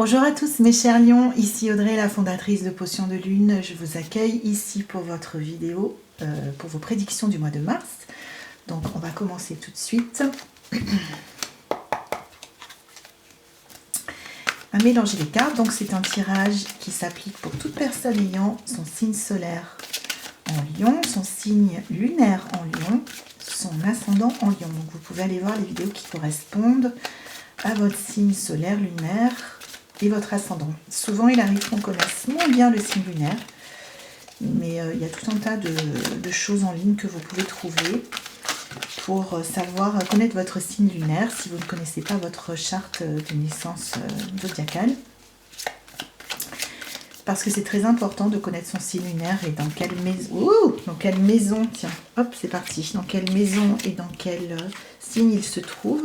Bonjour à tous mes chers lions, ici Audrey, la fondatrice de Potions de Lune. Je vous accueille ici pour votre vidéo, pour vos prédictions du mois de mars. Donc on va commencer tout de suite. À mélanger les cartes, donc c'est un tirage qui s'applique pour toute personne ayant son signe solaire en lion, son signe lunaire en lion, son ascendant en lion. Donc vous pouvez aller voir les vidéos qui correspondent à votre signe solaire, lunaire et votre ascendant. Souvent il arrive qu'on connaisse moins bien le signe lunaire, mais il y a tout un tas de choses en ligne que vous pouvez trouver pour savoir connaître votre signe lunaire si vous ne connaissez pas votre charte de naissance zodiacale. Parce que c'est très important de connaître son signe lunaire et dans quelle maison, tiens, hop, c'est parti, dans quelle maison et dans quel signe il se trouve.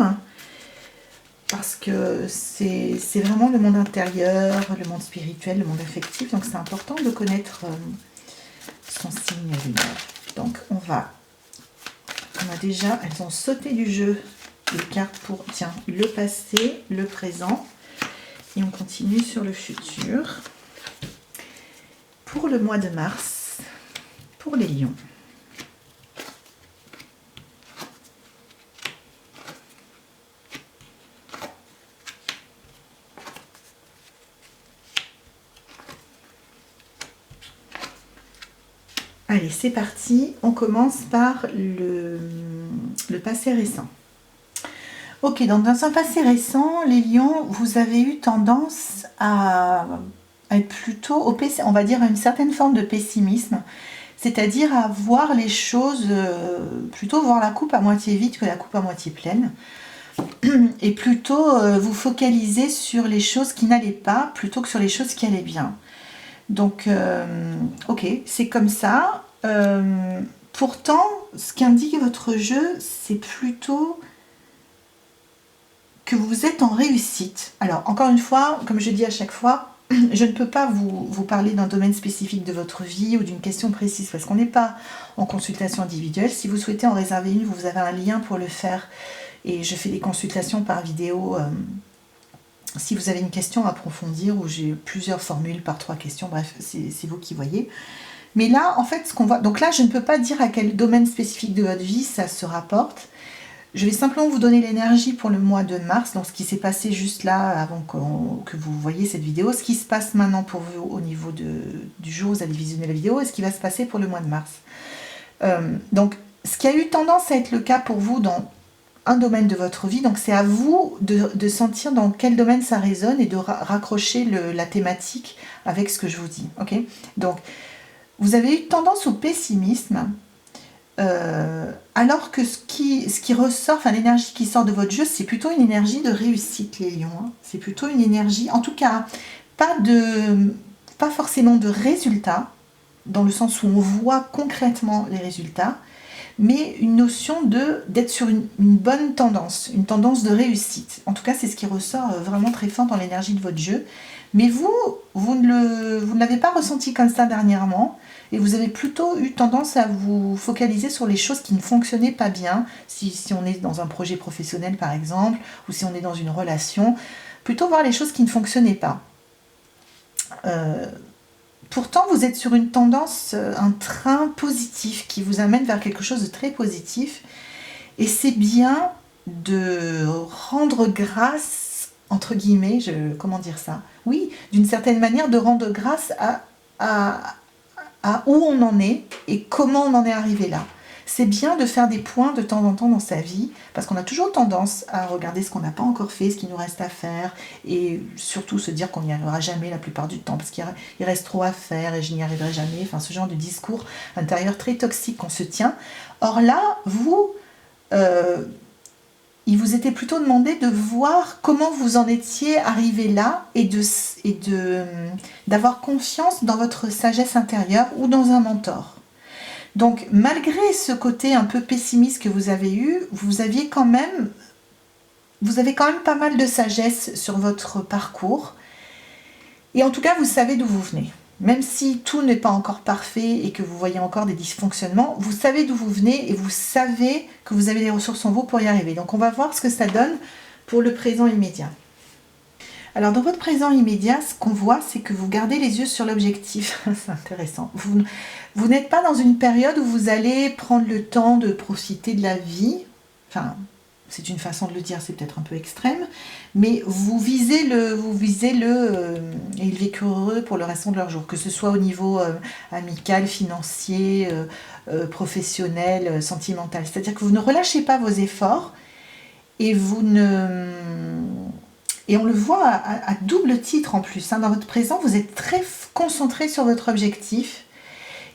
Parce que c'est vraiment le monde intérieur, le monde spirituel, le monde affectif. Donc c'est important de connaître son signe lunaire. Donc on a déjà, elles ont sauté du jeu les cartes pour, tiens, le passé, le présent. Et on continue sur le futur. Pour le mois de mars, pour les lions. Allez, c'est parti. On commence par le passé récent. Ok, donc dans un passé récent, les lions, vous avez eu tendance à être plutôt, on va dire, à une certaine forme de pessimisme, c'est-à-dire à voir les choses, plutôt voir la coupe à moitié vide que la coupe à moitié pleine, et plutôt vous focaliser sur les choses qui n'allaient pas, plutôt que sur les choses qui allaient bien. Donc, ok, c'est comme ça. Pourtant, ce qu'indique votre jeu, c'est plutôt que vous êtes en réussite. Alors, encore une fois, comme je dis à chaque fois, je ne peux pas vous parler d'un domaine spécifique de votre vie ou d'une question précise parce qu'on n'est pas en consultation individuelle. Si vous souhaitez en réserver une, vous avez un lien pour le faire et je fais des consultations par vidéo. Si vous avez une question à approfondir ou j'ai plusieurs formules par 3 questions, bref, c'est vous qui voyez. Mais là, en fait, ce qu'on voit... Donc là, je ne peux pas dire à quel domaine spécifique de votre vie ça se rapporte. Je vais simplement vous donner l'énergie pour le mois de mars, donc ce qui s'est passé juste là, avant que vous voyez cette vidéo, ce qui se passe maintenant pour vous au niveau du jour où vous allez visionner la vidéo, et ce qui va se passer pour le mois de mars. Donc, ce qui a eu tendance à être le cas pour vous dans un domaine de votre vie, donc c'est à vous de sentir dans quel domaine ça résonne et de raccrocher la thématique avec ce que je vous dis. Ok ? Donc, vous avez eu tendance au pessimisme, alors que ce qui ressort, enfin l'énergie qui sort de votre jeu, c'est plutôt une énergie de réussite, les lions. Hein. C'est plutôt une énergie, en tout cas, pas forcément de résultats, dans le sens où on voit concrètement les résultats, mais une notion d'être sur une bonne tendance, une tendance de réussite. En tout cas, c'est ce qui ressort vraiment très fort dans l'énergie de votre jeu. Mais vous ne l'avez pas ressenti comme ça dernièrement, et vous avez plutôt eu tendance à vous focaliser sur les choses qui ne fonctionnaient pas bien, si on est dans un projet professionnel par exemple, ou si on est dans une relation, plutôt voir les choses qui ne fonctionnaient pas. Pourtant, vous êtes sur une tendance, un train positif qui vous amène vers quelque chose de très positif. Et c'est bien de rendre grâce, entre guillemets, comment dire ça ? Oui, d'une certaine manière, de rendre grâce à où on en est et comment on en est arrivé là. C'est bien de faire des points de temps en temps dans sa vie, parce qu'on a toujours tendance à regarder ce qu'on n'a pas encore fait, ce qui nous reste à faire, et surtout se dire qu'on n'y arrivera jamais la plupart du temps, parce qu'il reste trop à faire et je n'y arriverai jamais, enfin ce genre de discours intérieur très toxique qu'on se tient. Or là, il vous était plutôt demandé de voir comment vous en étiez arrivé là et d'avoir confiance dans votre sagesse intérieure ou dans un mentor. Donc, malgré ce côté un peu pessimiste que vous avez eu, vous avez quand même pas mal de sagesse sur votre parcours. Et en tout cas, vous savez d'où vous venez. Même si tout n'est pas encore parfait et que vous voyez encore des dysfonctionnements, vous savez d'où vous venez et vous savez que vous avez les ressources en vous pour y arriver. Donc, on va voir ce que ça donne pour le présent immédiat. Alors dans votre présent immédiat, ce qu'on voit, c'est que vous gardez les yeux sur l'objectif. C'est intéressant. Vous n'êtes pas dans une période où vous allez prendre le temps de profiter de la vie. Enfin, c'est une façon de le dire, c'est peut-être un peu extrême, mais vous visez et ils vécurent heureux pour le restant de leur jour, que ce soit au niveau amical, financier, professionnel, sentimental. C'est-à-dire que vous ne relâchez pas vos efforts et et on le voit à double titre en plus. Hein. Dans votre présent, vous êtes très concentré sur votre objectif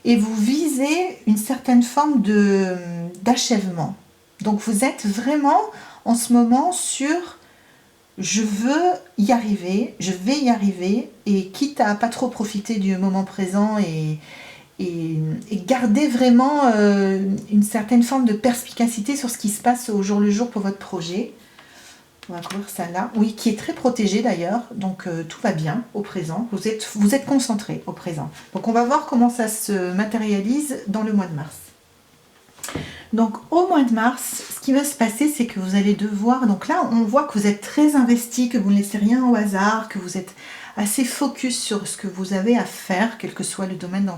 et vous visez une certaine forme d'achèvement. Donc vous êtes vraiment en ce moment sur je veux y arriver, je vais y arriver, et quitte à pas trop profiter du moment présent et garder vraiment une certaine forme de perspicacité sur ce qui se passe au jour le jour pour votre projet. On va couvrir ça là. Oui, qui est très protégé d'ailleurs, donc tout va bien au présent. Vous êtes concentré au présent. Donc on va voir comment ça se matérialise dans le mois de mars. Donc au mois de mars, ce qui va se passer, c'est que vous allez devoir... Donc là, on voit que vous êtes très investi, que vous ne laissez rien au hasard, que vous êtes assez focus sur ce que vous avez à faire, quel que soit le domaine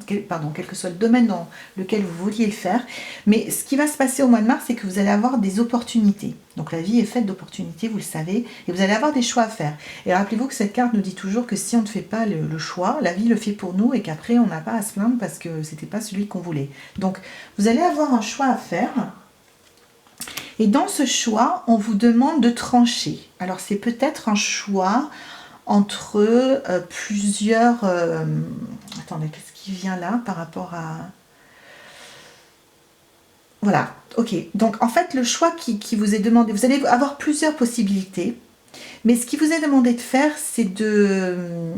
quel que soit le domaine dans lequel vous vouliez le faire. Mais ce qui va se passer au mois de mars, c'est que vous allez avoir des opportunités. Donc la vie est faite d'opportunités, vous le savez, et vous allez avoir des choix à faire. Et rappelez-vous que cette carte nous dit toujours que si on ne fait pas le choix, la vie le fait pour nous et qu'après on n'a pas à se plaindre parce que c'était pas celui qu'on voulait. Donc vous allez avoir un choix à faire. Et dans ce choix, on vous demande de trancher. Alors c'est peut-être un choix entre plusieurs... Attendez, qu'est-ce qui vient là par rapport à... Voilà, ok. Donc en fait, le choix qui vous est demandé, vous allez avoir plusieurs possibilités. Mais ce qui vous est demandé de faire, c'est de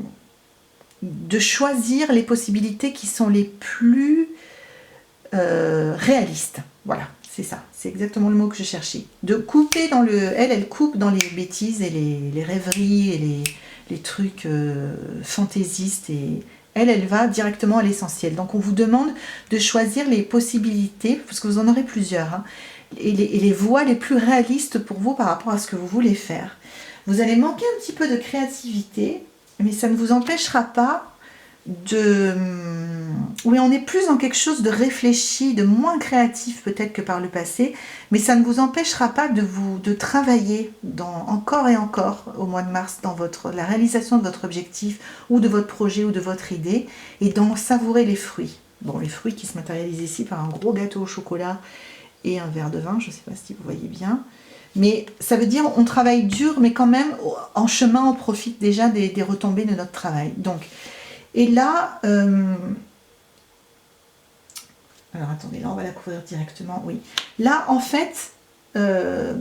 choisir les possibilités qui sont les plus réalistes. Voilà. C'est ça, c'est exactement le mot que je cherchais. De couper dans le... Elle coupe dans les bêtises et les rêveries et les trucs fantaisistes. Et elle va directement à l'essentiel. Donc on vous demande de choisir les possibilités, parce que vous en aurez plusieurs, hein, et les voies les plus réalistes pour vous par rapport à ce que vous voulez faire. Vous allez manquer un petit peu de créativité, mais ça ne vous empêchera pas oui, on est plus dans quelque chose de réfléchi, de moins créatif peut-être que par le passé, mais ça ne vous empêchera pas de travailler encore et encore au mois de mars dans la réalisation de votre objectif ou de votre projet ou de votre idée, et d'en savourer les fruits. Bon, les fruits qui se matérialisent ici par un gros gâteau au chocolat et un verre de vin, je ne sais pas si vous voyez bien. Mais ça veut dire on travaille dur, mais quand même en chemin on profite déjà des retombées de notre travail. Donc, et là, alors attendez, là on va la couvrir directement, oui. Là en fait, on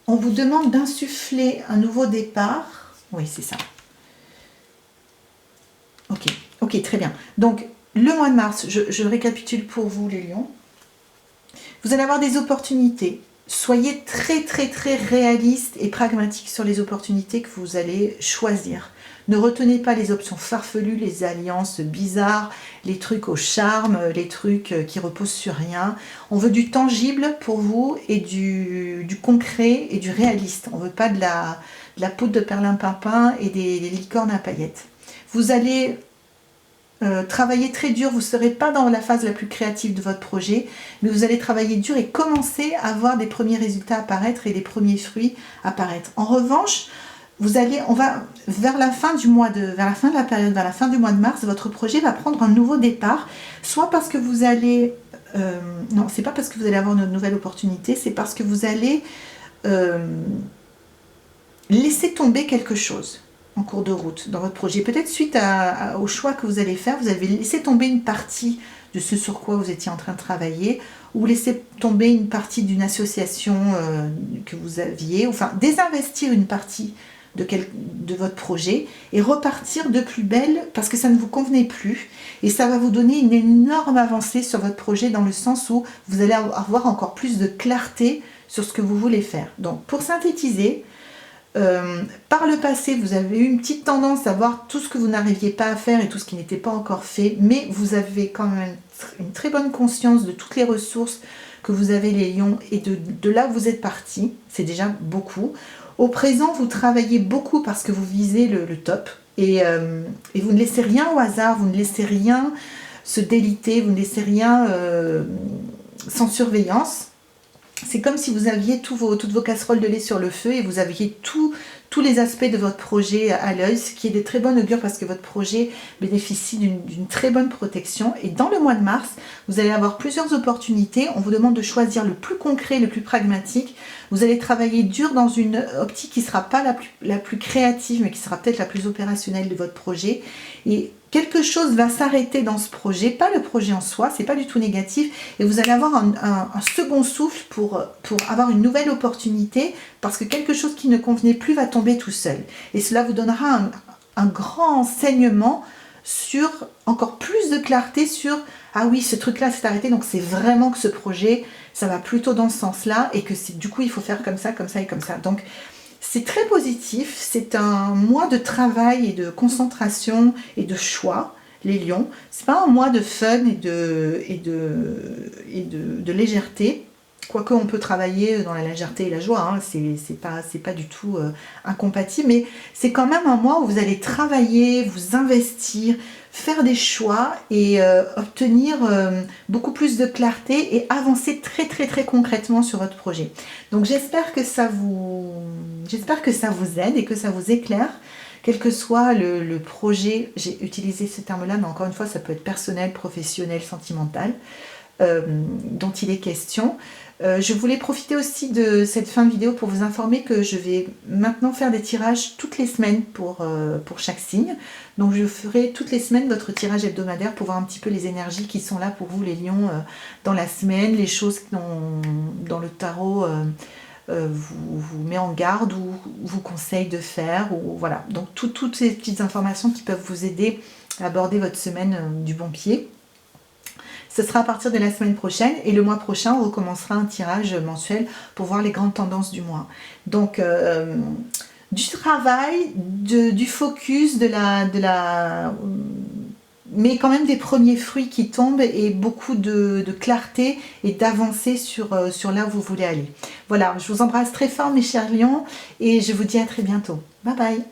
vous demande d'insuffler un nouveau départ. Oui, c'est ça. Ok, très bien. Donc le mois de mars, je récapitule pour vous les lions. Vous allez avoir des opportunités. Soyez très très très réaliste et pragmatique sur les opportunités que vous allez choisir. Ne retenez pas les options farfelues, les alliances bizarres, les trucs au charme, les trucs qui reposent sur rien. On veut du tangible pour vous et du concret et du réaliste. On ne veut pas de la poudre de perlimpinpin et des licornes à paillettes. Vous allez travailler très dur, vous ne serez pas dans la phase la plus créative de votre projet, mais vous allez travailler dur et commencer à voir des premiers résultats apparaître et des premiers fruits apparaître. En revanche, on va vers la fin de la période, vers la fin du mois de mars, votre projet va prendre un nouveau départ, soit parce que vous allez, non, c'est pas parce que vous allez avoir une nouvelle opportunité, c'est parce que vous allez laisser tomber quelque chose en cours de route dans votre projet. Peut-être suite au choix que vous allez faire, vous avez laissé tomber une partie de ce sur quoi vous étiez en train de travailler, ou laisser tomber une partie d'une association que vous aviez, enfin désinvestir une partie de votre projet et repartir de plus belle parce que ça ne vous convenait plus, et ça va vous donner une énorme avancée sur votre projet dans le sens où vous allez avoir encore plus de clarté sur ce que vous voulez faire. Donc pour synthétiser, par le passé vous avez eu une petite tendance à voir tout ce que vous n'arriviez pas à faire et tout ce qui n'était pas encore fait, mais vous avez quand même une très bonne conscience de toutes les ressources que vous avez les lions et de là où vous êtes parti, c'est déjà beaucoup. Au présent, vous travaillez beaucoup parce que vous visez le top et vous ne laissez rien au hasard, vous ne laissez rien se déliter, vous ne laissez rien sans surveillance. C'est comme si vous aviez toutes vos casseroles de lait sur le feu et vous aviez tous les aspects de votre projet à l'œil, ce qui est de très bonne augure parce que votre projet bénéficie d'une très bonne protection. Et dans le mois de mars, vous allez avoir plusieurs opportunités. On vous demande de choisir le plus concret, le plus pragmatique. Vous allez travailler dur dans une optique qui ne sera pas la plus créative, mais qui sera peut-être la plus opérationnelle de votre projet. Et quelque chose va s'arrêter dans ce projet, pas le projet en soi, c'est pas du tout négatif, et vous allez avoir un second souffle pour avoir une nouvelle opportunité, parce que quelque chose qui ne convenait plus va tomber tout seul. Et cela vous donnera un grand enseignement sur encore plus de clarté sur ah oui, ce truc-là s'est arrêté, donc c'est vraiment que ce projet, ça va plutôt dans ce sens-là, et que du coup il faut faire comme ça et comme ça. Donc c'est très positif, c'est un mois de travail et de concentration et de choix, les lions. C'est pas un mois de fun et de légèreté, quoique on peut travailler dans la légèreté et la joie, hein. C'est pas du tout incompatible, mais c'est quand même un mois où vous allez travailler, vous investir, faire des choix et obtenir beaucoup plus de clarté et avancer très très très concrètement sur votre projet. Donc j'espère que ça vous aide et que ça vous éclaire, quel que soit le projet. J'ai utilisé ce terme-là, mais encore une fois, ça peut être personnel, professionnel, sentimental, dont il est question. Je voulais profiter aussi de cette fin de vidéo pour vous informer que je vais maintenant faire des tirages toutes les semaines pour chaque signe. Donc je ferai toutes les semaines votre tirage hebdomadaire pour voir un petit peu les énergies qui sont là pour vous les lions dans la semaine, les choses dans le tarot vous met en garde ou vous conseille de faire. Ou, voilà. Donc toutes ces petites informations qui peuvent vous aider à aborder votre semaine du bon pied. Ce sera à partir de la semaine prochaine et le mois prochain, on recommencera un tirage mensuel pour voir les grandes tendances du mois. Donc, du travail, du focus, mais quand même des premiers fruits qui tombent et beaucoup de clarté et d'avancer sur là où vous voulez aller. Voilà, je vous embrasse très fort mes chers lions et je vous dis à très bientôt. Bye bye!